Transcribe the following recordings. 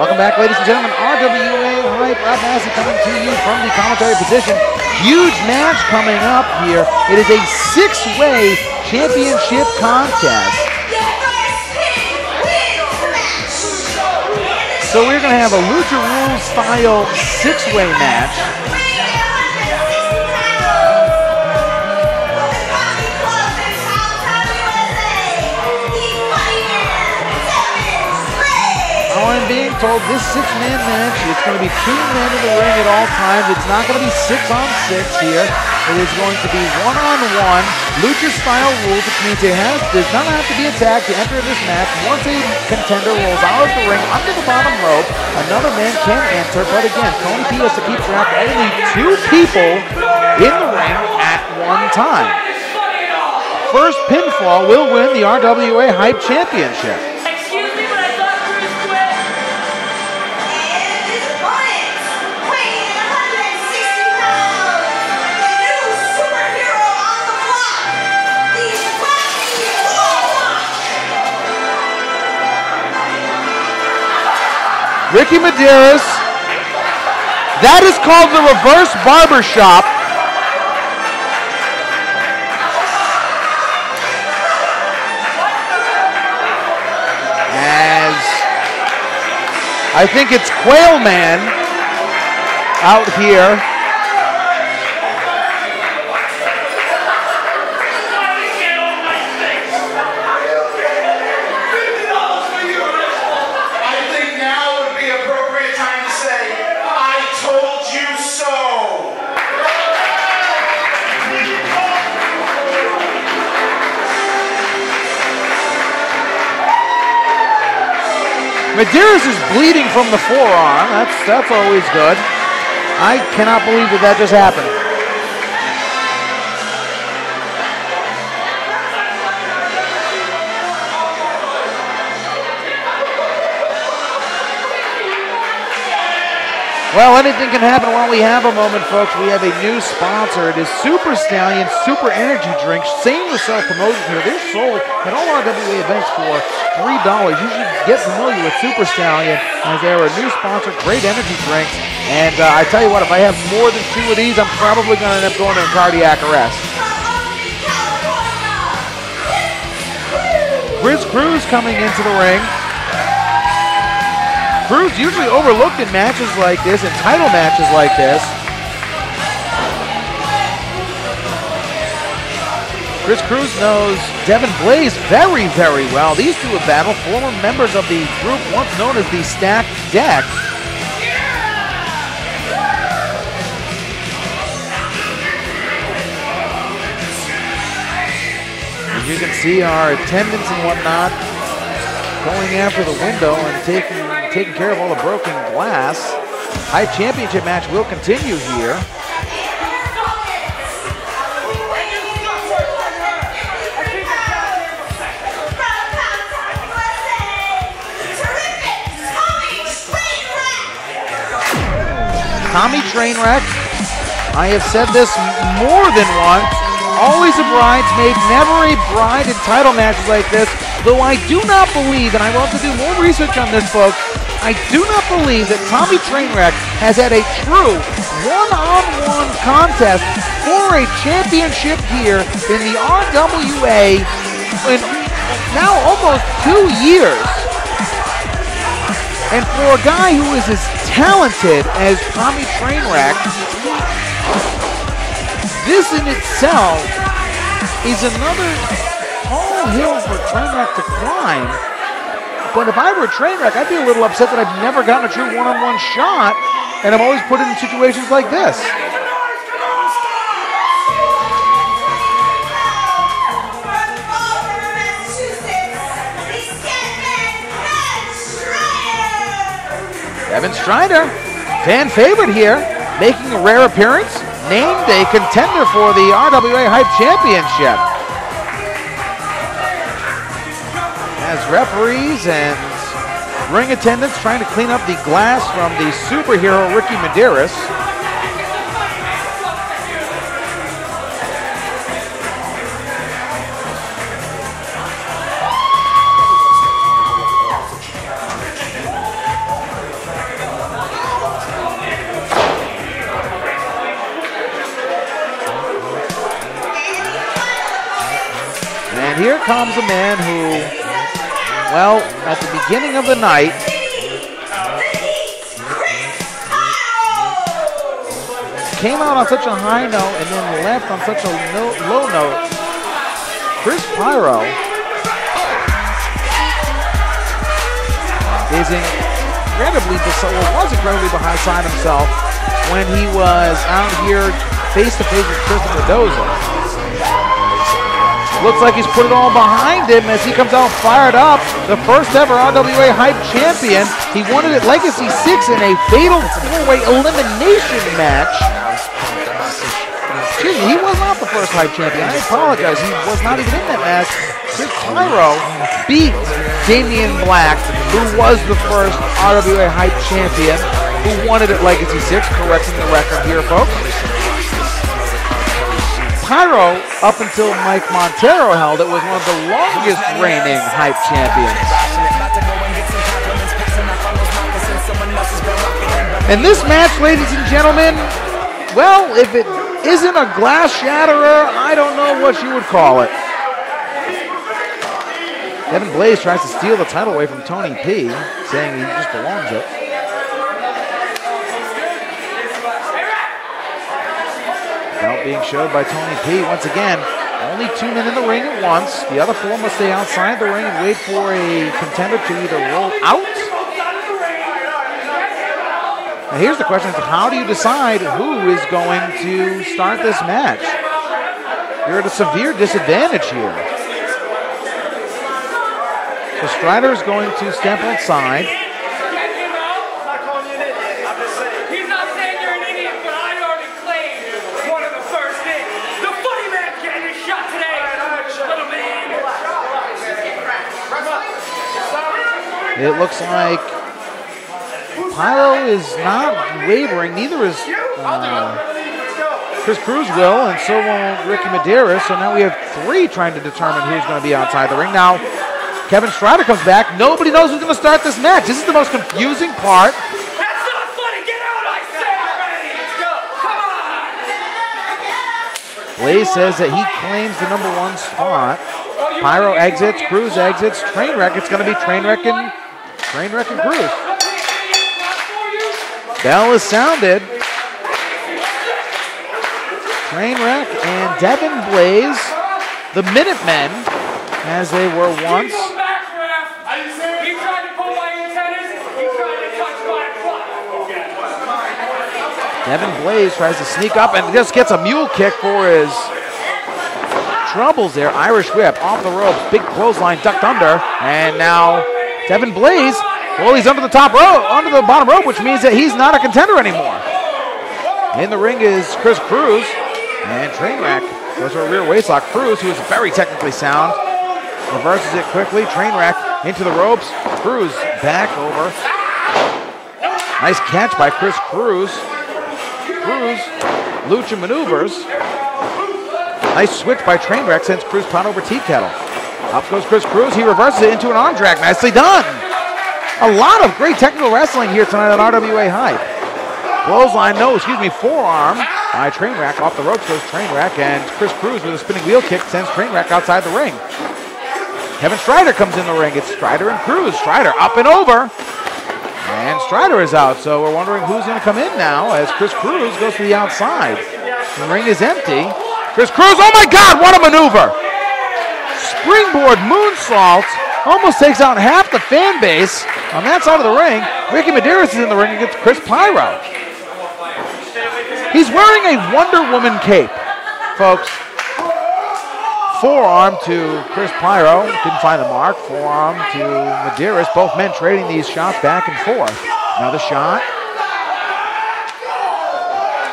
Welcome back, ladies and gentlemen. RWA Hype, Rob Massey coming to you from the commentary position. Huge match coming up here. It is a 6-way championship contest. So we're going to have a Lucha Rules style 6-way match. I'm being told this 6-man match, it's going to be 2 men in the ring at all times. It's not going to be 6-on-6 here. It is going to be 1-on-1, lucha-style rules, which means it does not have to be attacked to enter this match. Once a contender rolls out of the ring under the bottom rope, another man can enter. But again, Tony P has to keep track of only 2 people in the ring at one time. First pinfall will win the RWA Hype Championship. Ricky Medeiros. That is called the reverse barbershop. As I think it's Quail Man out here. Medeiros is bleeding from the forearm. That's always good. I cannot believe that just happened. Well, anything can happen while we have a moment, folks. We have a new sponsor. It is Super Stallion Super Energy Drink. Same with self-promotion here. They're sold at all RWA events for $3. You should get familiar with Super Stallion as they're a new sponsor. Great energy drinks. And I tell you what, if I have more than 2 of these, I'm probably going to end up going to cardiac arrest. Cruz coming into the ring. Cruz usually overlooked in matches like this, in title matches like this. Cruz knows Devin Blaze very, very well. These two have battled, former members of the group once known as the Stacked Deck. As you can see, our attendants and whatnot going after the window and taking care of all the broken glass. High championship match will continue here. Tommy Trainwreck, I have said this more than once, always a bridesmaid, never a bride in title matches like this. Though I do not believe, and I will have to do more research on this, folks, I do not believe that Tommy Trainwreck has had a true one-on-one contest for a championship here in the RWA in now almost 2 years. And for a guy who is as talented as Tommy Trainwreck, this in itself is another tall hill for Trainwreck to climb. But if I were Trainwreck, I'd be a little upset that I've never gotten a true one-on-one shot, and I'm always put in situations like this. Devin Stryder, fan favorite here, making a rare appearance, named a contender for the RWA Hype Championship. As referees and ring attendants trying to clean up the glass from the superhero Ricky Medeiros. here comes a man who, well, at the beginning of the night, came out on such a high note and then left on such a low note. Kris Pyro was incredibly beside himself when he was out here face-to-face with Christopher Mendoza. Looks like he's put it all behind him as he comes out fired up. The first ever RWA Hype champion. He won it at Legacy 6 in a fatal 4-way elimination match. Excuse me, he was not the first Hype champion. I apologize. He was not even in that match. Kris Pyro beat Damian Black, who was the first RWA Hype champion, who won it at Legacy 6, correcting the record here, folks. Pyro, up until Mike Montero held it, was one of the longest reigning Hype champions. And this match, ladies and gentlemen, well, if it isn't a glass shatterer, I don't know what you would call it. Devin Blaze tries to steal the title away from Tony P, saying he just belongs it. Belt being showed by Tony P. Once again, only 2 men in the ring at once. The other 4 must stay outside the ring and wait for a contender to either roll out. Now here's the question: how do you decide who is going to start this match? You're at a severe disadvantage here. So Stryder is going to step outside. It looks like Pyro is not wavering, neither is Chris Cruz will, and so will Ricky Medeiros. So now we have 3 trying to determine who's going to be outside the ring. Now, Kevin Stryder comes back. Nobody knows who's going to start this match. This is the most confusing part. That's not funny. Get out, I said. Let's go. Come on. Blaze says that he claims the #1 spot. Pyro exits, Cruz exits, Trainwreck. It's going to be Trainwreck and Cruz. Bell is sounded. Trainwreck and Devin Blaze, the Minutemen, as they were once. Devin Blaze tries to sneak up and just gets a mule kick for his troubles there. Irish whip off the ropes, big clothesline ducked under, and now Devin Blaze, well, he's under the top rope, under the bottom rope, which means that he's not a contender anymore. In the ring is Chris Cruz, and Trainwreck goes for a rear waistlock. Cruz, who is very technically sound, reverses it quickly. Trainwreck into the ropes. Cruz back over. Nice catch by Chris Cruz. Cruz, lucha maneuvers. Nice switch by Trainwreck, sends Cruz pot over tea kettle. Up goes Chris Cruz. He reverses it into an arm drag. Nicely done. A lot of great technical wrestling here tonight on RWA Hype. Clothesline, forearm by Trainwreck. Off the ropes goes Trainwreck, and Chris Cruz with a spinning wheel kick sends Trainwreck outside the ring. Kevin Stryder comes in the ring. It's Stryder and Cruz. Stryder up and over. And Stryder is out, so we're wondering who's going to come in now as Chris Cruz goes to the outside. The ring is empty. Chris Cruz, oh my God, what a maneuver! Springboard moonsault almost takes out half the fan base on that side of the ring. Ricky Medeiros is in the ring against Kris Pyro. He's wearing a Wonder Woman cape, folks. Forearm to Kris Pyro, didn't find the mark. Forearm to Medeiros, both men trading these shots back and forth. Another shot.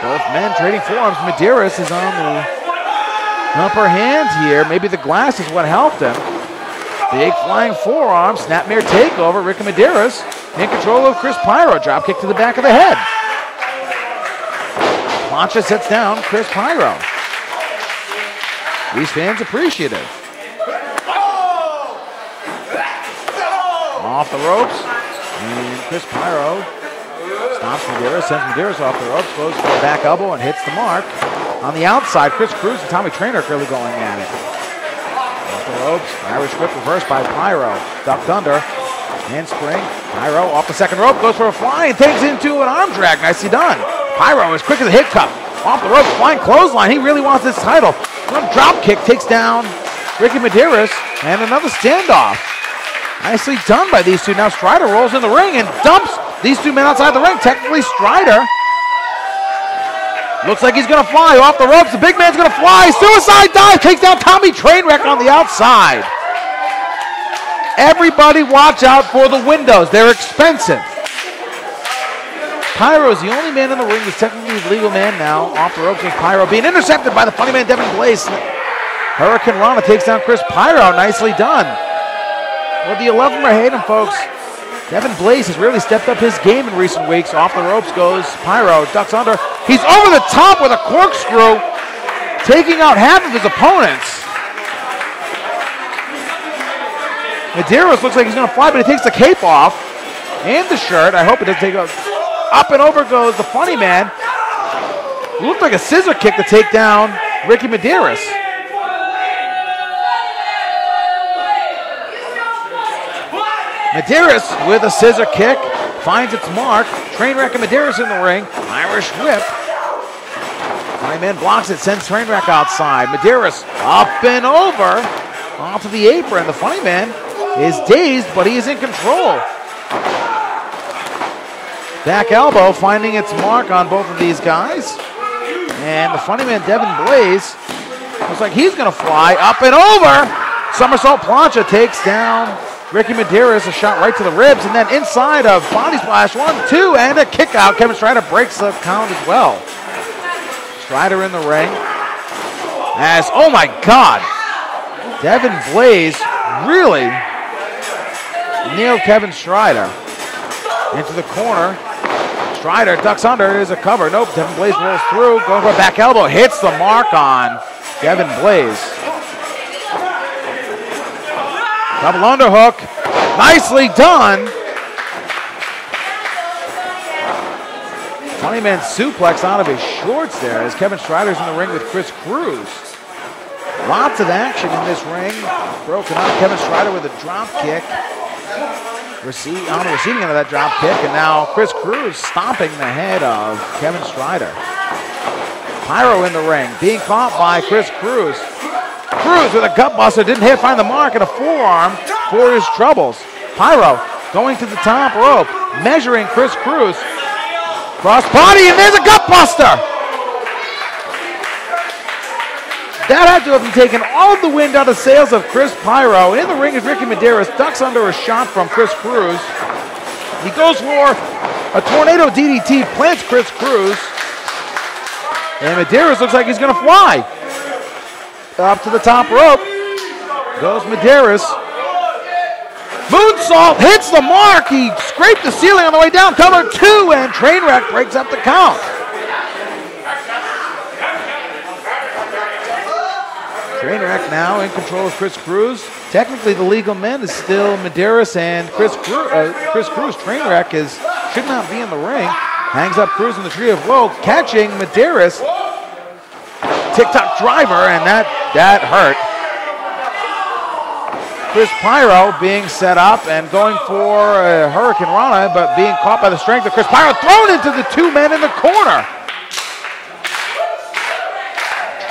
Both men trading forearms. Medeiros is on the upper hand here. Maybe the glass is what helped him. Big flying forearm, snapmare takeover. Ricky Medeiros in control of Kris Pyro. Drop kick to the back of the head. Plancha sets down Kris Pyro. These fans appreciative. Off the ropes. And Kris Pyro stops Medeiros, sends Medeiros off the ropes, goes for a back elbow and hits the mark. On the outside, Chris Cruz and Tommy Trainwreck really going at it. Off the ropes. Irish whip reversed by Pyro. Ducked under. Handspring. Pyro off the second rope. Goes for a fly and takes into an arm drag. Nicely done. Pyro is quick as a hit cup. Off the ropes. Flying clothesline. He really wants this title. One drop kick takes down Ricky Medeiros. And another standoff. Nicely done by these two. Now Stryder rolls in the ring and dumps these two men outside the ring. Technically Stryder looks like he's going to fly off the ropes. The big man's going to fly. Suicide dive. Takes down Tommy Trainwreck on the outside. Everybody watch out for the windows. They're expensive. Pyro's the only man in the ring who's technically the legal man now. Off the ropes with Pyro being intercepted by the funny man Devin Blaze. Hurricane Rana takes down Kris Pyro. Nicely done. Whether you love him or hate him, folks, Devin Blaze has really stepped up his game in recent weeks. Off the ropes goes Pyro, ducks under. He's over the top with a corkscrew, taking out half of his opponents. Medeiros looks like he's going to fly, but he takes the cape off and the shirt. I hope it doesn't take off. Up and over goes the funny man. It looked like a scissor kick to take down Ricky Medeiros. Medeiros with a scissor kick finds its mark. Trainwreck and Medeiros in the ring. Irish whip. Funny man blocks it, sends Trainwreck outside. Medeiros up and over onto the apron. The funny man is dazed, but he is in control. Back elbow finding its mark on both of these guys. And the funny man Devin Blaze looks like he's going to fly up and over. Somersault plancha takes down Ricky Medeiros, a shot right to the ribs, and then inside of body splash, 1, 2, and a kick out. Kevin Stryder breaks the count as well. Stryder in the ring. As, oh my God, Devin Blaze really nailed Kevin Stryder. Into the corner. Stryder ducks under, there's a cover. Nope, Devin Blaze rolls through, going for a back elbow, hits the mark on Devin Blaze. Double underhook, nicely done. Funny man suplex out of his shorts there as Kevin Stryder's in the ring with Kris Cruz. Lots of action in this ring. Broken up, Kevin Stryder with a drop kick. On the receiving end of that drop kick, and now Kris Cruz stomping the head of Kevin Stryder. Pyro in the ring, being caught by Kris Cruz. Cruz with a gut buster, didn't find the mark, and a forearm for his troubles. Pyro going to the top rope, measuring Kris Cruz. Cross body, and there's a gut buster! That had to have taken all of the wind out of sails of Kris Pyro. In the ring is Ricky Medeiros, ducks under a shot from Kris Cruz. He goes for a tornado DDT, plants Kris Cruz. And Medeiros looks like he's going to fly. Up to the top rope goes Medeiros. Moonsault hits the mark. He scraped the ceiling on the way down. Cover 2, and Trainwreck breaks up the count. Trainwreck now in control of Kris Cruz. Technically, the legal men is still Medeiros and Kris Cruz. Trainwreck should not be in the ring. Hangs up Cruz in the tree of woe, catching Medeiros. TikTok driver, and that hurt. Kris Pyro being set up and going for a Hurricane Rana, but being caught by the strength of Kris Pyro, thrown into the 2 men in the corner.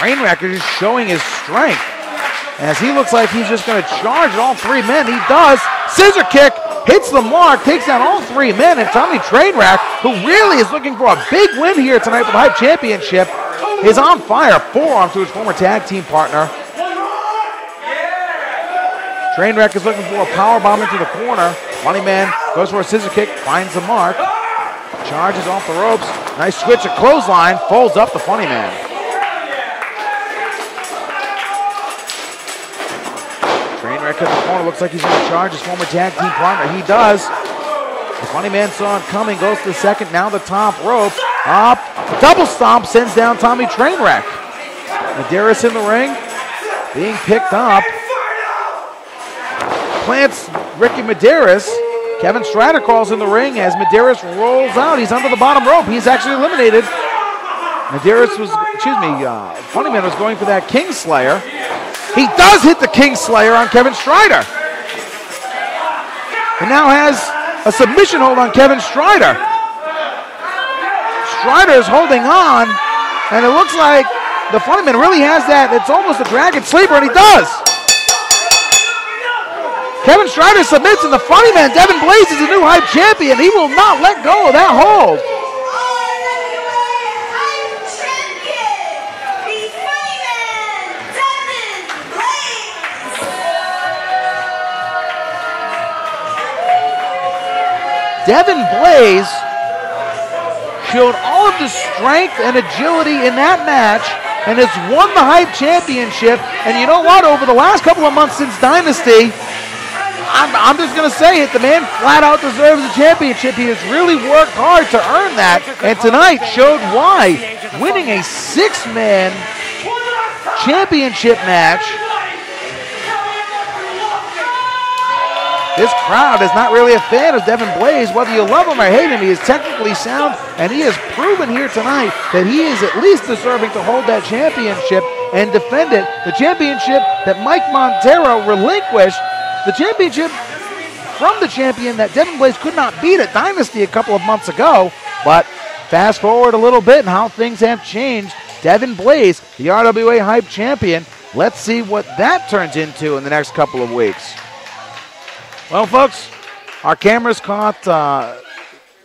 Trainwreck is just showing his strength as he looks like he's just going to charge at all 3 men. He does. Scissor kick, hits the mark, takes down all 3 men, and Tommy Trainwreck, who really is looking for a big win here tonight for the Hype Championship, is on fire. Forearm to his former tag team partner. Trainwreck is looking for a powerbomb into the corner. Funny man goes for a scissor kick, finds the mark, charges off the ropes. Nice switch, a clothesline, folds up the funny man. Trainwreck in the corner, looks like he's going to charge his former tag team partner. He does. The funny man saw it coming, goes to the second, now the top rope. Up, double stomp, sends down Tommy Trainwreck. Medeiros in the ring, being picked up. Plants Ricky Medeiros. Kevin Stryder calls in the ring as Medeiros rolls out. He's under the bottom rope. He's actually eliminated. Funny man was going for that Kingslayer. He does hit the Kingslayer on Kevin Stryder. And now has a submission hold on Kevin Stryder. Stryder is holding on, and it looks like the Funnyman really has that. It's almost a dragon sleeper, and he does. Kevin Stryder submits, and the Funnyman, Devin Blaze, is the new hype champion. He will not let go of that hold. Devin Blaze showed all of the strength and agility in that match and has won the Hype Championship. And you know what? Over the last couple of months since Dynasty, I'm just going to say it, the man flat out deserves the championship. He has really worked hard to earn that, and tonight showed why. Winning a six-man championship match. This crowd is not really a fan of Devin Blaze. Whether you love him or hate him, he is technically sound, and he has proven here tonight that he is at least deserving to hold that championship and defend it. The championship that Mike Montero relinquished, the championship from the champion that Devin Blaze could not beat at Dynasty a couple of months ago. But fast forward a little bit and how things have changed. Devin Blaze, the RWA Hype Champion. Let's see what that turns into in the next couple of weeks. Well, folks, our cameras caught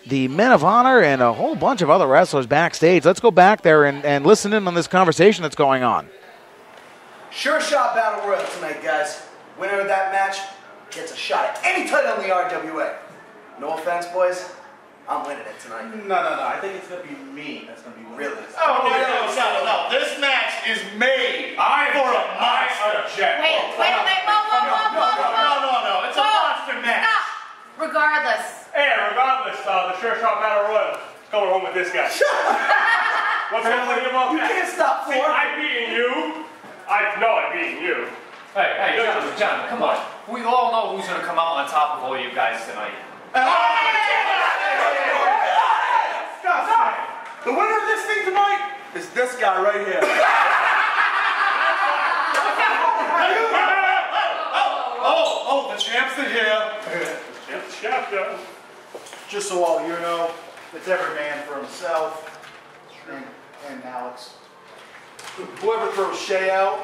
the Men of Honor and a whole bunch of other wrestlers backstage. Let's go back there and listen in on this conversation that's going on. Sure shot battle royal tonight, guys. Winner of that match gets a shot at any title in the RWA. No offense, boys. I'm winning it tonight. No. I think it's going to be me that's going to be winning. Really? Oh, no. This match is made for a monster match. Wait, whoa. No. It's a monster match. Stop. Regardless. The sure shot battle royal. Going home with this guy. What's so funny about You that? can't stop for See, it. I beating you. I beating you. Hey, John, come on. We all know who's going to come out on top of all you guys tonight. The winner of this thing tonight is this guy right here. Oh, the champ's in here. Champ's chef, though. Just so all you know, it's every man for himself. And Alex. Whoever throws Shay out,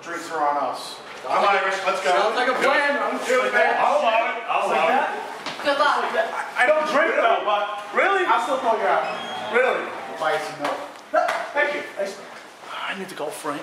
drinks are on us. I'm Irish. Let's go. Sounds like a plan. I'll allow it. Good luck. I don't drink though, but really? I'll still throw you out. Really? Buy you some milk. Thank you. I need to go, Frank.